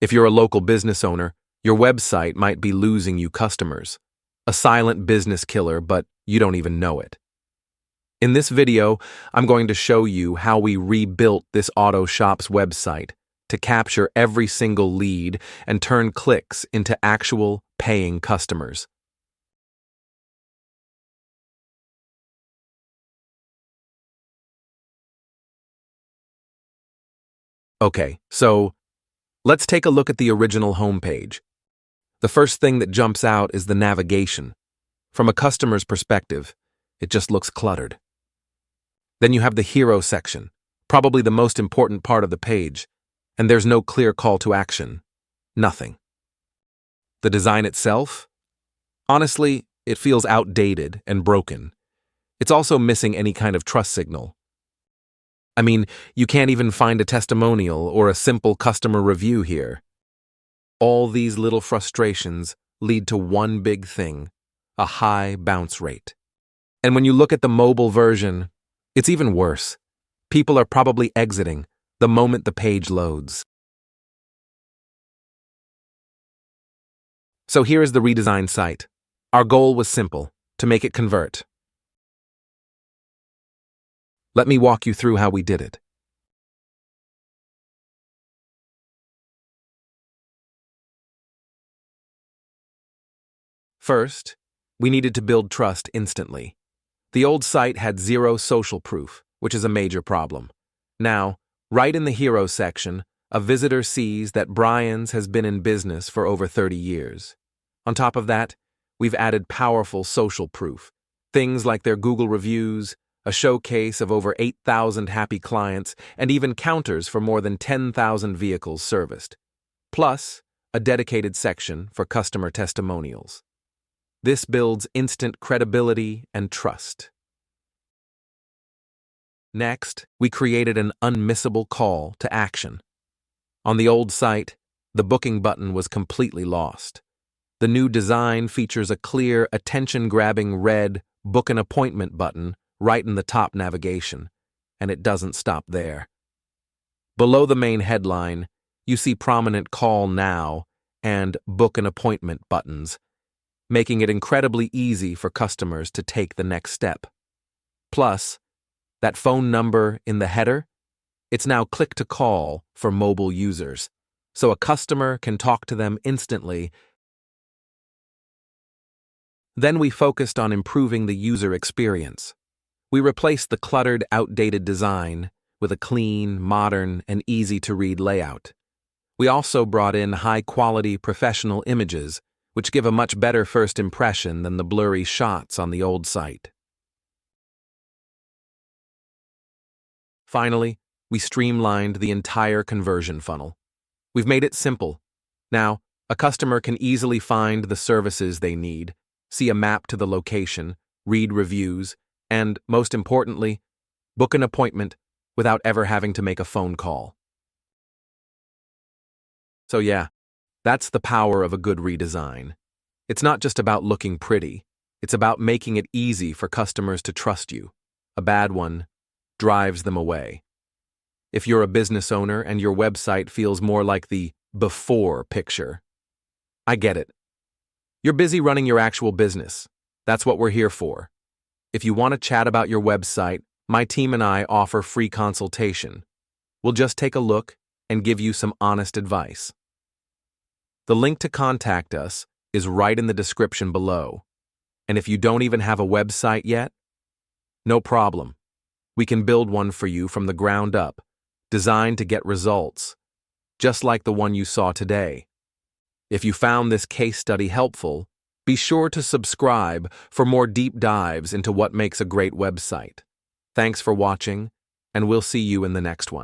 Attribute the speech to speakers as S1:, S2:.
S1: If you're a local business owner, your website might be losing you customers. A silent business killer, but you don't even know it. In this video, I'm going to show you how we rebuilt this auto shop's website to capture every single lead and turn clicks into actual paying customers. Okay, so let's take a look at the original homepage. The first thing that jumps out is the navigation. From a customer's perspective, it just looks cluttered. Then you have the hero section, probably the most important part of the page, and there's no clear call to action. Nothing. The design itself? Honestly, it feels outdated and broken. It's also missing any kind of trust signal. I mean, you can't even find a testimonial or a simple customer review here. All these little frustrations lead to one big thing, a high bounce rate. And when you look at the mobile version, it's even worse. People are probably exiting the moment the page loads. So here is the redesigned site. Our goal was simple, to make it convert. Let me walk you through how we did it. First, we needed to build trust instantly. The old site had zero social proof, which is a major problem. Now, right in the hero section, a visitor sees that Brian's has been in business for over 30 years. On top of that, we've added powerful social proof, things like their Google reviews, a showcase of over 8,000 happy clients, and even counters for more than 10,000 vehicles serviced, plus a dedicated section for customer testimonials. This builds instant credibility and trust. Next, we created an unmissable call to action. On the old site, the booking button was completely lost. The new design features a clear, attention-grabbing red Book an Appointment button right in the top navigation, and it doesn't stop there. Below the main headline, you see prominent Call Now and Book an Appointment buttons, making it incredibly easy for customers to take the next step. Plus, that phone number in the header, it's now click to call for mobile users, so a customer can talk to them instantly. Then we focused on improving the user experience. We replaced the cluttered, outdated design with a clean, modern, and easy-to-read layout. We also brought in high-quality professional images, which give a much better first impression than the blurry shots on the old site. Finally, we streamlined the entire conversion funnel. We've made it simple. Now, a customer can easily find the services they need, see a map to the location, read reviews, and, most importantly, book an appointment without ever having to make a phone call. So yeah, that's the power of a good redesign. It's not just about looking pretty, it's about making it easy for customers to trust you. A bad one drives them away. If you're a business owner and your website feels more like the before picture, I get it. You're busy running your actual business. That's what we're here for. If you want to chat about your website, my team and I offer free consultation. We'll just take a look and give you some honest advice. The link to contact us is right in the description below. And if you don't even have a website yet, no problem. We can build one for you from the ground up, designed to get results, just like the one you saw today. If you found this case study helpful, be sure to subscribe for more deep dives into what makes a great website. Thanks for watching, and we'll see you in the next one.